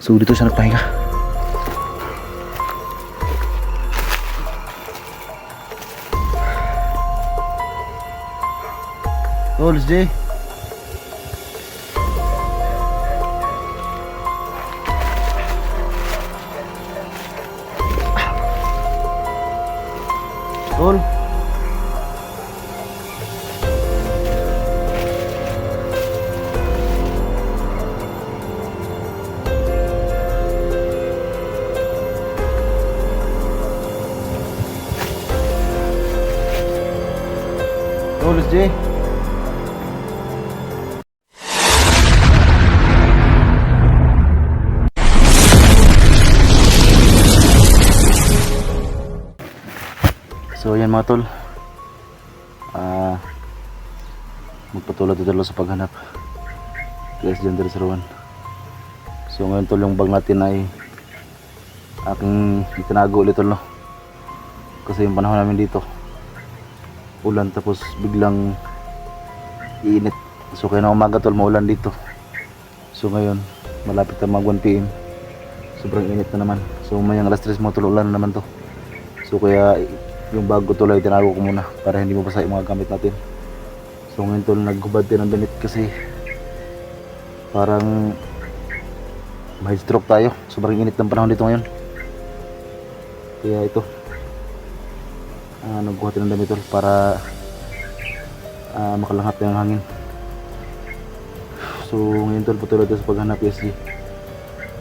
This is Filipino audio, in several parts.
So dito siya nagpahinga. Tols J. Tol. Tols J. So yan mga tol, magpatuloy tuloy sa paghanap guys dyan sa Rowan. So ngayon tol, yung bag natin ay aking itinago ulit tol, no? Kasi yung panahon namin dito ulan, tapos biglang iinit. So kaya na umaga tol, maulan dito. So ngayon malapit na mag 1 PM, sobrang init na naman. So mayang alas 3 mo tol, ulan na naman to. So kaya yung bago tuloy tinago ko muna para hindi mabasa yung mga gamit natin. So ngayon tol, naghubad din ang damit kasi parang may stroke tayo, sobrang init ng panahon dito ngayon. Kaya ito, nagbuhat din ng damit tol para makalanghap yung hangin. So ngayon tol, patuloy tayo sa paghanap PSG.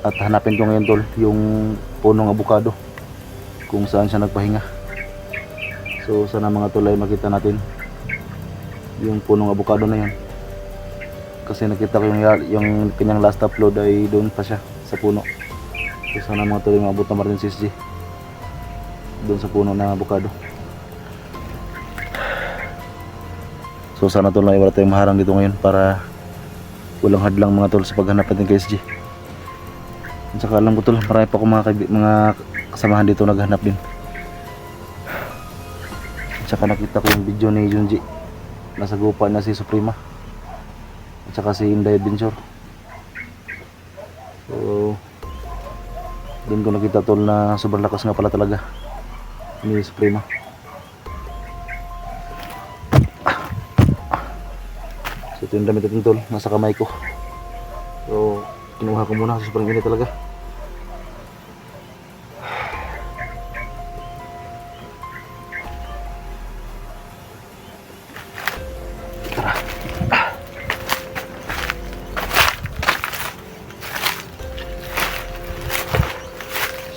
At hanapin ko ngayon tol yung punong abukado kung saan siya nagpahinga. So sana mga tol ay makita natin yung punong abukado na yun, kasi nakita ko yung kanyang last upload ay doon pa siya sa puno. So sana mga tol ay maabot na Martin CSG doon sa puno na abukado. So sana tol ay wala tayong maharang dito ngayon para walang hadlang mga tol sa paghanap natin kay SG. At saka alam ko tol, marami pa akong mga kasamahan dito naghanap din. Tsaka nakita ko yung video ni Junji, nasa gupa na si Suprema at saka si Inday Adventure. So doon ko nakita tol na sobrang lakas nga pala talaga ni Suprema. So ito yung damit natin tol, nasa kamay ko. So kinuha ko muna kasi sobrang init talaga.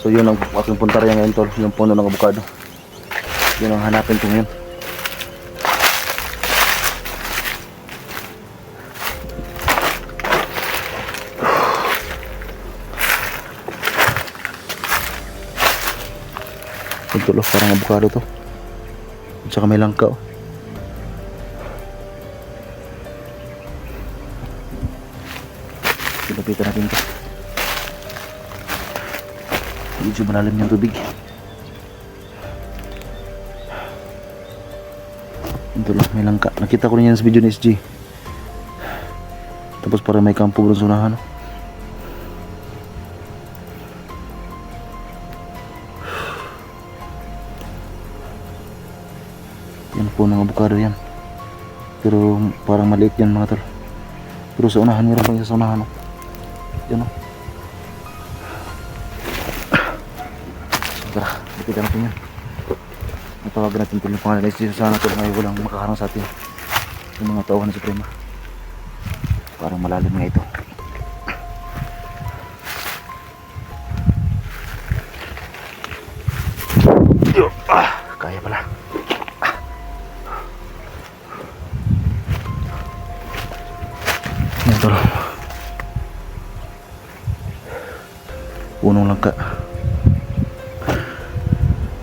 So yun ang aking puntarya ngayon tol, yung puno ng abukado. Yun ang hanapin ko ngayon. Ito tol, parang abukado to. At saka may langka oh. Pinapitan natin to. Medyo malalim yung tubig. Ito lang, may langka. Nakita ko rin yan sa video ni SG. Tapos parang may kampo doon sa unahan. Yan po ng abukado yan. Pero parang maliit yan mga tol. Pero sa unahan, meron pang isa sa unahan. Yan o. Tara, lapitan natin yan. Natawagan natin yung pangalan na sana ito ngayon walang makaharang sa atin yung mga tauhan ng Suprema. Parang malalim nga ito. Kaya pala. Yan tol, punong langka.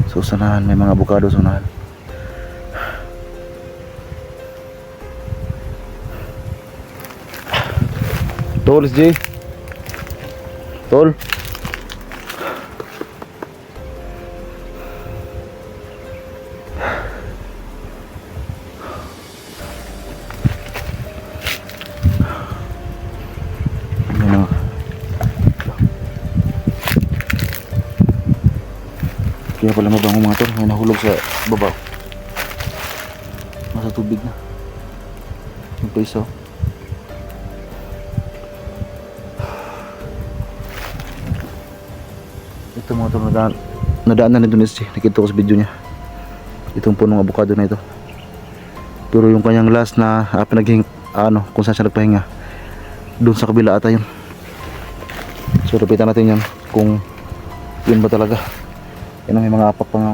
So sanahan, may mga abukado sa unahan. Tol SG, tol. Kaya pala mabango mga tol. May nahulog sa babaw. Nasa tubig na. Yung pa isa. Ito mga tol, nadaan na nito ni SJ. Nakita ko sa video niya. Itong punong avocado na ito. Pero yung kanyang last na kung saan siya nagpahinga, doon sa kabila ata yun. So lapitan natin yan kung yun ba talaga. Yan, may mga apak pa nga.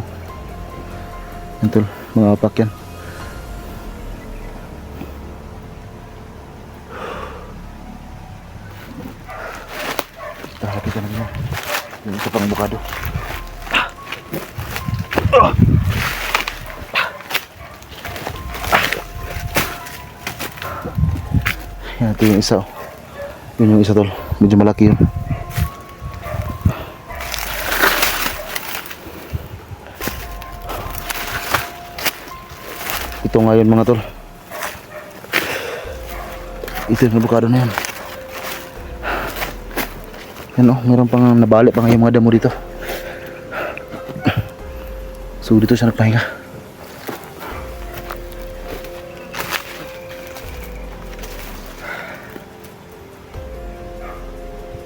Yan tol, mga apak yan. Lapitan natin yan. Yung isa pang avocado. Yan, ito yung isa. Yun yung isa tol. Medyo malaki yun. Ito nga yun mga tol. Ito yung avocado na yan. Yan o, meron pang nabali pa nga yung mga damo dito. So dito siya nagpahinga.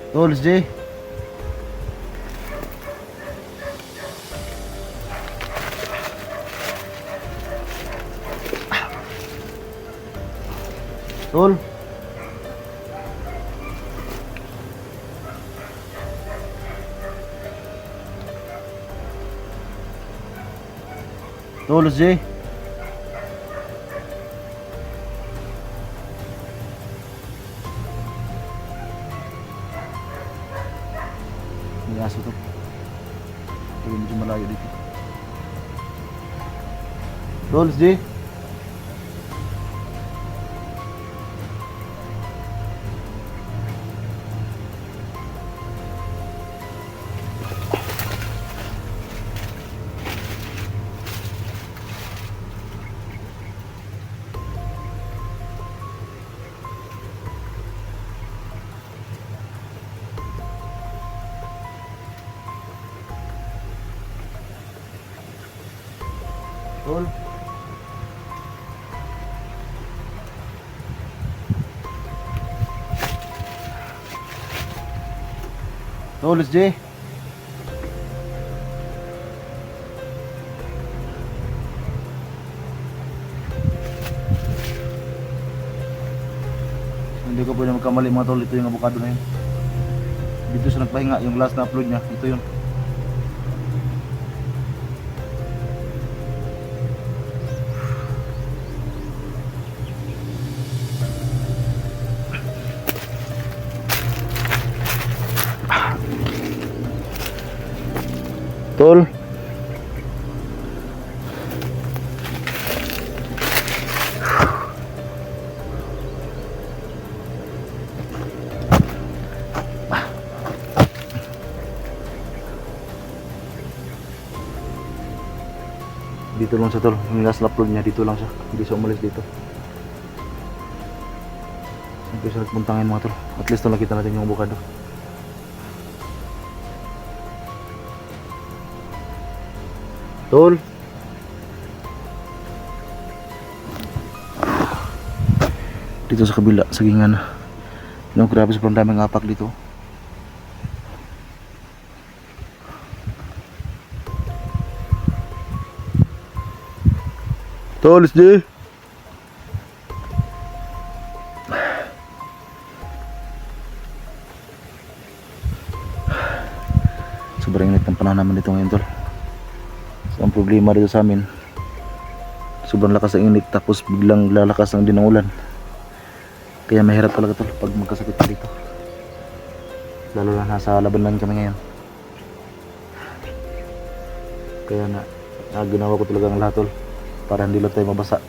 Tols J. Tol. Tols J. May aso to. Kaya medyo malayo dito. Tols J. Tol. Tols J. Hindi ko pwede magkamali mga tol. Ito yung avocado na yun. Dito siya nagpahinga. Yung last na upload niya. Ito yun. Tol. Dito lang siya tol. Yung last upload niya dito lang siya. Hindi siya umalis dito. Hindi siya nagpunta ngayon mga tol. At least nakita natin yung avocado. Tol. Dito sa kabila, sa gingan. No, grabe sobrang daming apak dito. Tol, SJ. Sobrang init ng panahon naman dito ngayon tol. Ang problema dito sa amin, sobrang lakas ang init tapos biglang lalakas ang dinaulan. Kaya mahirap talaga tol pag magkasakit ka dito. Lalo na nasa labanan kami ngayon. Kaya nga ginawa ko talaga ang lahat tol para hindi lang tayo mabasa.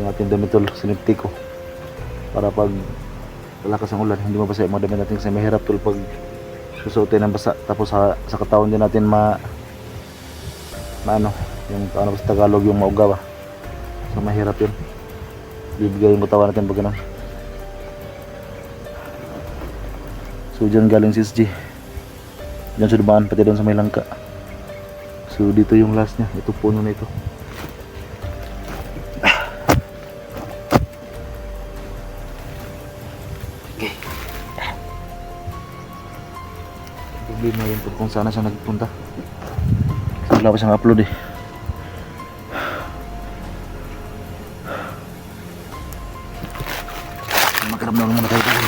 Yung ating damit tol, sinipti ko para pag lalakas ang ulan hindi mabasa yung mga damit natin kasi mahirap tol pag susuotin ng basa. Tapos sa katawan din natin yung paano sa Tagalog yung maugaw. So mahirap yun. Bibigay yung katawan natin pag ganun. So dyan galing si SG. Dyan sa dumaan pati doon sa may langka. So dito yung last niya, ito puno na ito. Okay. Problema yun kung saan siya nagpunta. Kasi wala pa siyang upload eh. Magkaramdaman muna tayo dito.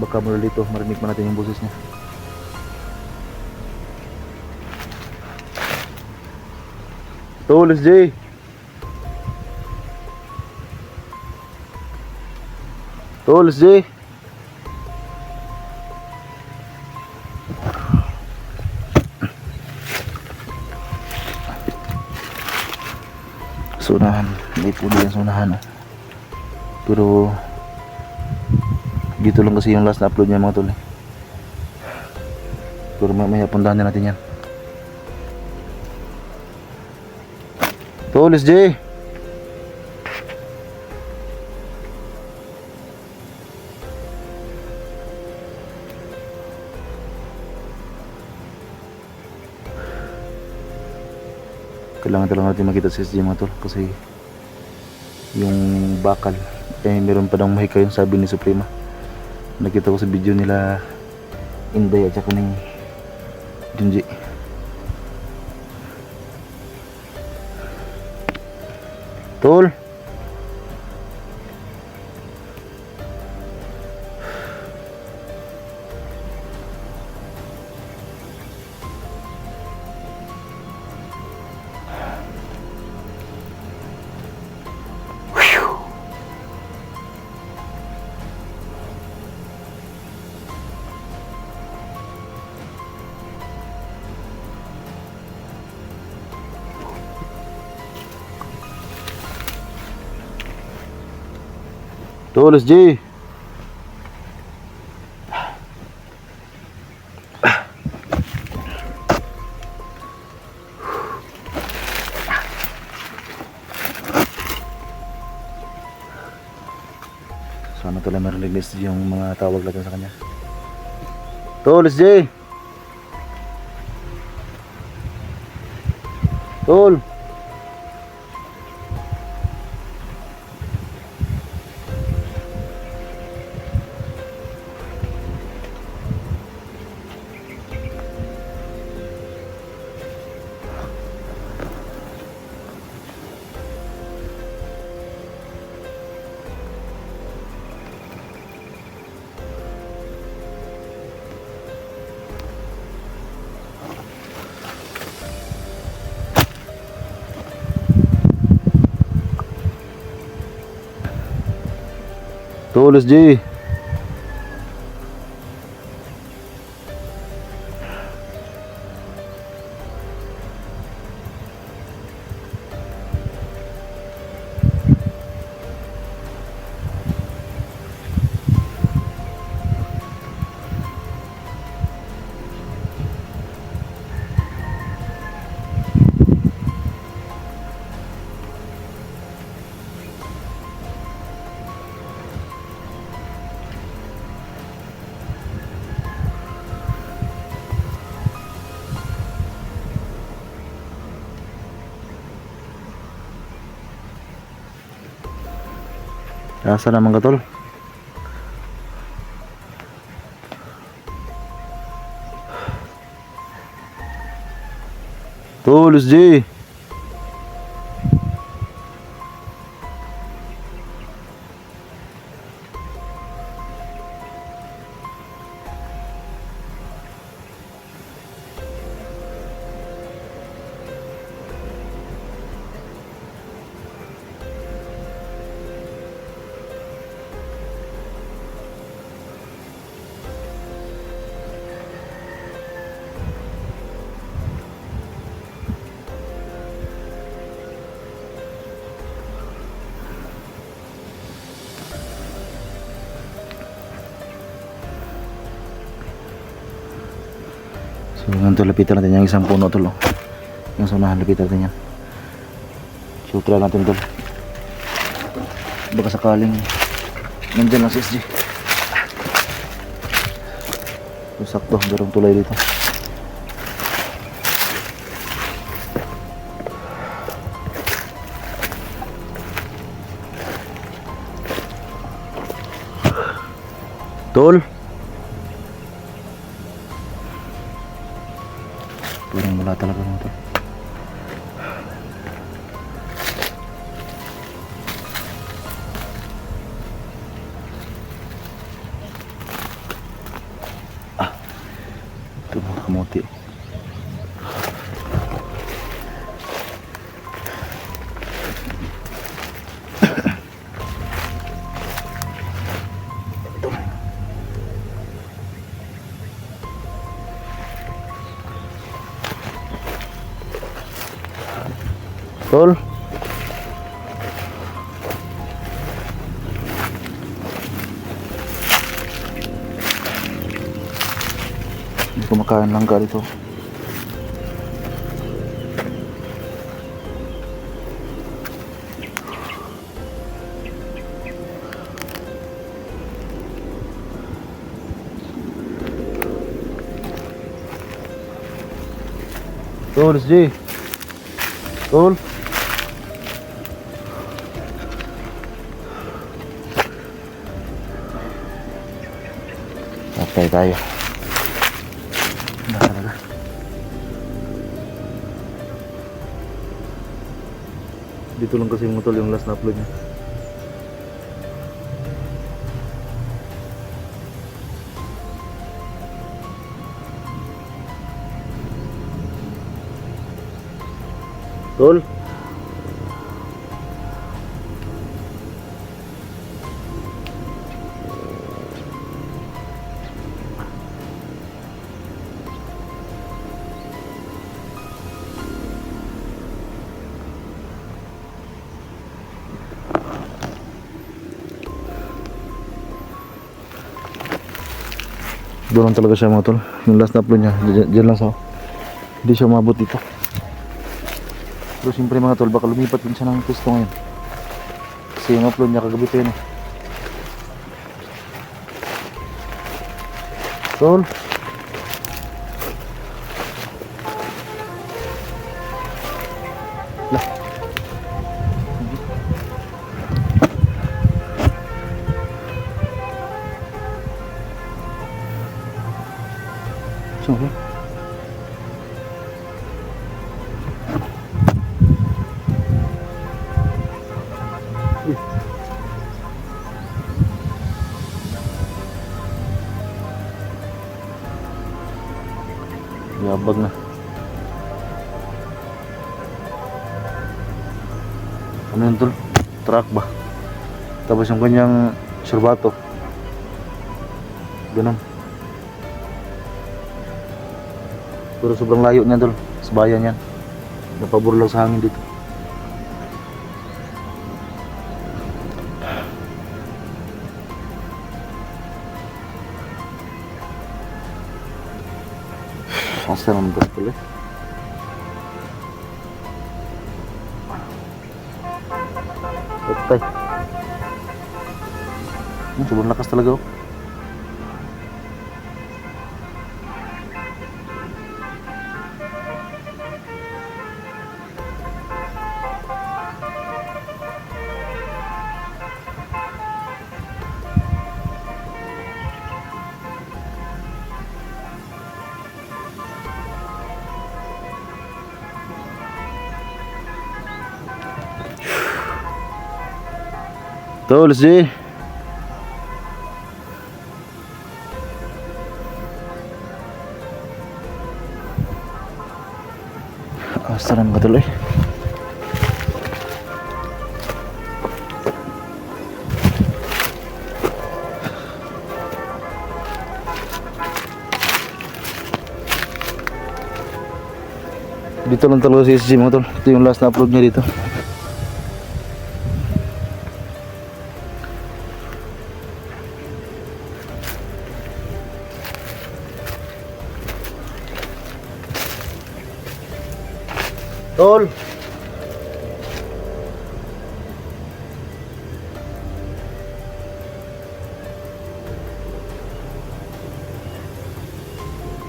Baka mula dito marinig pa natin yung boses niya. Tulis J. Tulis J. Sunahan, may puno yung sunahan. Pero dito lang kasi yung last na upload niya mga tol. Pero mamaya puntahan na natin yan. Tulis J. Kailangan talaga natin makita si SJ mga tol, kasi yung bakal meron pa daw mahika yung sabi ni Suprema. Nakita ko sa video nila Inday at saka ni Junji. Tol. Tulis J. Sana tuloy marinig yung mga tawag natin sa kanya. Tulis J. Tol. Tulis J. Asa naman ka tol? Tulis J. So ganito, lapitan natin yung isang puno tol. Yung sunahan, lapitan natin yan. So try natin tol. Baka sakaling nandyan lang si SJ. So sakto, garong tulay dito. Tol. Parang wala talaga mo to. Ito mga kamote. Tol. Kumakain lang ka dito. Tol, SJ. Tol. Patay tayo. Talaga. Dito lang kasi yung tol yung last na upload niya. Tol. Doon lang talaga siya mga tol. Yung last na upload niya, dyan lang sa, hindi siya umabot dito. Pero siyempre mga tol, baka lumipat din siya ng pwesto ngayon. Kasi yung upload niya kagabi pa yun eh. Tol. Lah. Sorry. Yabag na. Ano yun tol? Truck ba? Tapos yung kanyang surbato. Ganun. Pero sobrang layo niya tol. Sa bayan yan. Napaburo lang sa hangin dito. Asa naman ba pala? Patay. Sobrang lakas talaga oh. Tol, SJ. Asa naman ka tuloy? Dito lang talaga si SJ mga tol. Ito yung last na upload niya dito. Tol.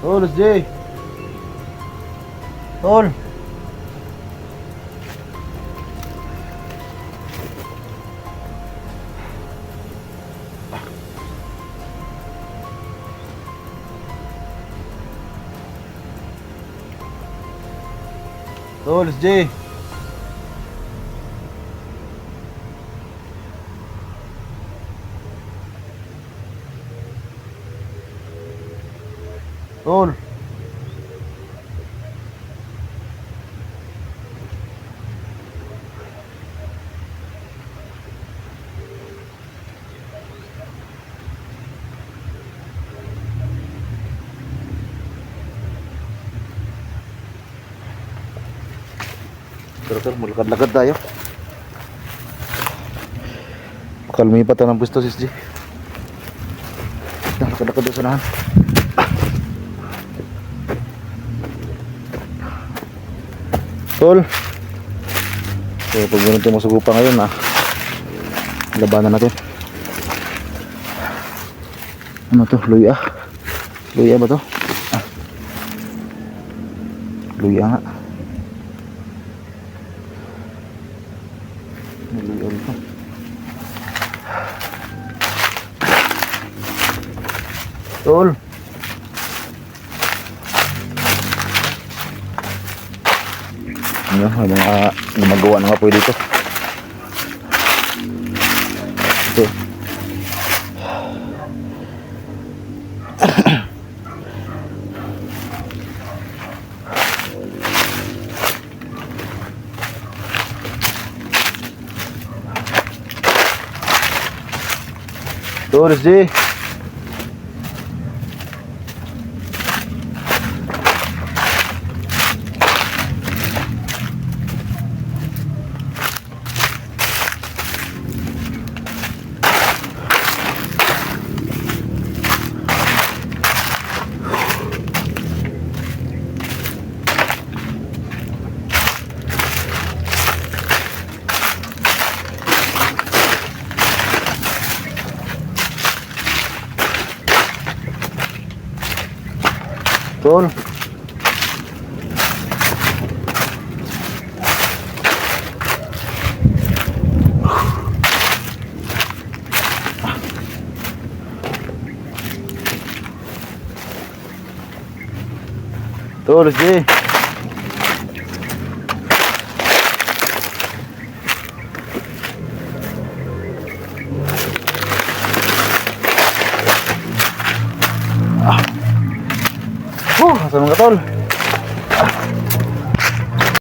Tol, SJ. Tol. Tol, SJ. Tol. Tara, maglakad-lakad tayo. Kalmi pa tayo ng pwesto, sis G. Lakad-lakad doon sa nahan. Tol. So, pag ganun tayo masugupa ngayon, labanan natin. Ano to? Luya. Luya ba to? Luya nga. Luya ito. Tol. Ano, may mga gumagawa na nga po dito. Ito. Tol, SJ. Tol. Tol, SJ. Asa mga tol?